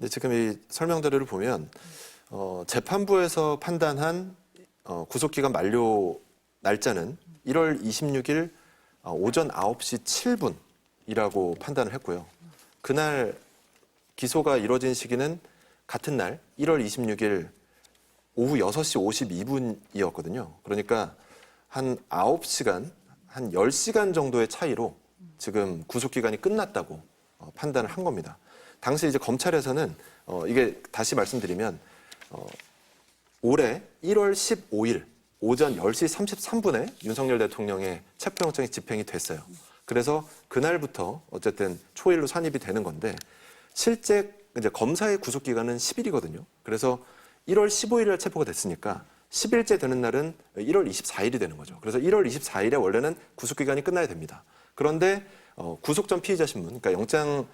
네, 지금 이 설명 자료를 보면 재판부에서 판단한 구속기간 만료 날짜는 1월 26일 오전 9시 7분이라고 판단을 했고요. 그날 기소가 이루어진 시기는 같은 날 1월 26일 오후 6시 52분이었거든요. 그러니까 한 9시간, 한 10시간 정도의 차이로 지금 구속기간이 끝났다고 판단을 한 겁니다. 당시 이제 검찰에서는 이게 다시 말씀드리면 올해 1월 15일 오전 10시 33분에 윤석열 대통령의 체포영장이 집행이 됐어요. 그래서 그날부터 어쨌든 초일로 산입이 되는 건데 실제 이제 검사의 구속기간은 10일이거든요. 그래서 1월 15일에 체포가 됐으니까 10일째 되는 날은 1월 24일이 되는 거죠. 그래서 1월 24일에 원래는 구속기간이 끝나야 됩니다. 그런데 구속 전 피의자 신문, 그러니까 영장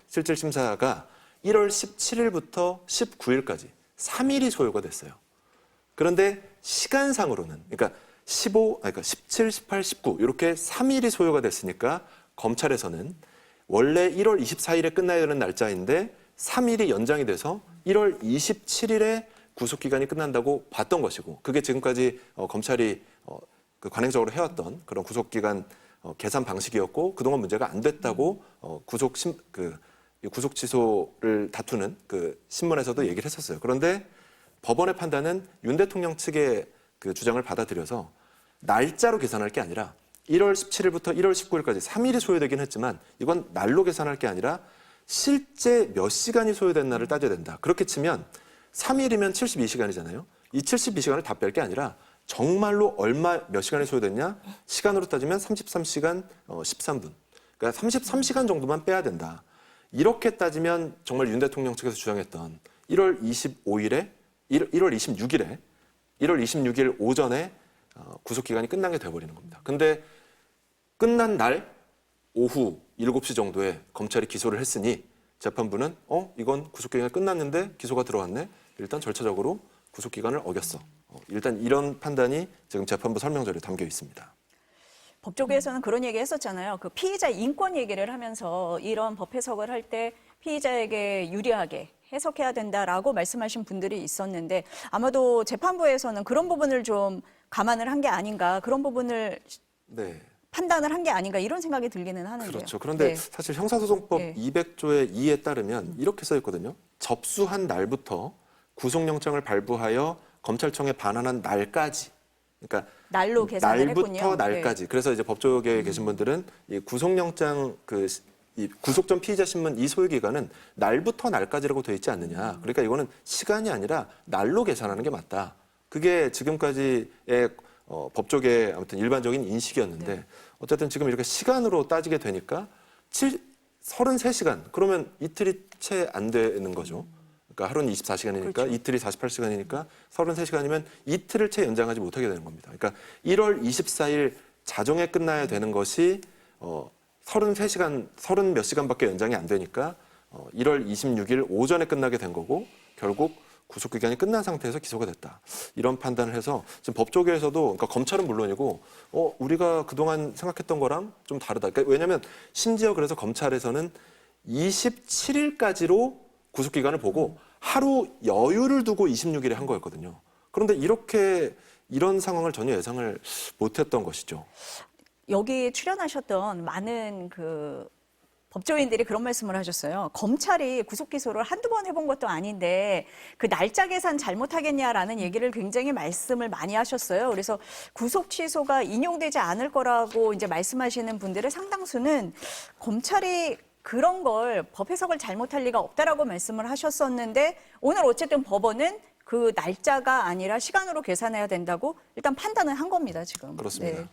실질 심사가 1월 17일부터 19일까지 3일이 소요가 됐어요. 그런데 시간상으로는 그러니까 17, 18, 19 이렇게 3일이 소요가 됐으니까 검찰에서는 원래 1월 24일에 끝나야 되는 날짜인데 3일이 연장이 돼서 1월 27일에 구속기간이 끝난다고 봤던 것이고 그게 지금까지 검찰이 관행적으로 해왔던 그런 구속기간 계산 방식이었고 그동안 문제가 안 됐다고 구속 취소를 다투는 그 신문에서도 얘기를 했었어요. 그런데 법원의 판단은 윤 대통령 측의 그 주장을 받아들여서 날짜로 계산할 게 아니라 1월 17일부터 1월 19일까지 3일이 소요되긴 했지만 이건 날로 계산할 게 아니라 실제 몇 시간이 소요된 날을 따져야 된다. 그렇게 치면 3일이면 72시간이잖아요. 이 72시간을 다 뺄 게 아니라 정말로 몇 시간이 소요됐냐? 시간으로 따지면 33시간 13분. 그러니까 33시간 정도만 빼야 된다. 이렇게 따지면 정말 윤 대통령 측에서 주장했던 1월 26일 오전에 구속기간이 끝난 게 돼버리는 겁니다. 근데 끝난 날 오후 7시 정도에 검찰이 기소를 했으니 재판부는 이건 구속기간이 끝났는데 기소가 들어왔네. 일단 절차적으로 구속기간을 어겼어. 일단 이런 판단이 지금 재판부 설명서에 담겨 있습니다. 법조계에서는 그런 얘기 했었잖아요. 그 피의자 인권 얘기를 하면서 이런 법 해석을 할 때 피의자에게 유리하게 해석해야 된다라고 말씀하신 분들이 있었는데 아마도 재판부에서는 그런 부분을 좀 감안을 한 게 아닌가, 그런 부분을 네. 판단을 한 게 아닌가 이런 생각이 들기는 하는데요. 그렇죠. 그런데 네. 사실 형사소송법 네. 200조의 2에 따르면 이렇게 써 있거든요. 접수한 날부터 구속영장을 발부하여 검찰청에 반환한 날까지. 그러니까 날로 계산을 날부터 했군요. 날까지. 네. 그래서 이제 법조계에 계신 분들은 이 구속영장 이 구속 전 피의자 신문 이 소요 기간은 날부터 날까지라고 되어 있지 않느냐. 그러니까 이거는 시간이 아니라 날로 계산하는 게 맞다. 그게 지금까지의 법조계 아무튼 일반적인 인식이었는데 네. 어쨌든 지금 이렇게 시간으로 따지게 되니까 33시간 그러면 이틀이 채 안 되는 거죠. 그러니까 하루는 24시간이니까 그렇죠. 이틀이 48시간이니까 33시간이면 이틀을 채 연장하지 못하게 되는 겁니다. 그러니까 1월 24일 자정에 끝나야 되는 것이 33시간, 30몇 시간밖에 연장이 안 되니까 1월 26일 오전에 끝나게 된 거고 결국 구속기간이 끝난 상태에서 기소가 됐다. 이런 판단을 해서 지금 법조계에서도 그러니까 검찰은 물론이고 우리가 그동안 생각했던 거랑 좀 다르다. 그러니까 왜냐하면 심지어 그래서 검찰에서는 27일까지로 구속기간을 보고 하루 여유를 두고 26일에 한 거였거든요. 그런데 이런 상황을 전혀 예상을 못했던 것이죠. 여기 출연하셨던 많은 법조인들이 그런 말씀을 하셨어요. 검찰이 구속 기소를 한두 번 해본 것도 아닌데 그 날짜 계산 잘못하겠냐라는 얘기를 굉장히 말씀을 많이 하셨어요. 그래서 구속 취소가 인용되지 않을 거라고 이제 말씀하시는 분들의 상당수는 검찰이 그런 걸 법 해석을 잘못할 리가 없다라고 말씀을 하셨었는데 오늘 어쨌든 법원은 그 날짜가 아니라 시간으로 계산해야 된다고 일단 판단을 한 겁니다, 지금. 그렇습니다. 네.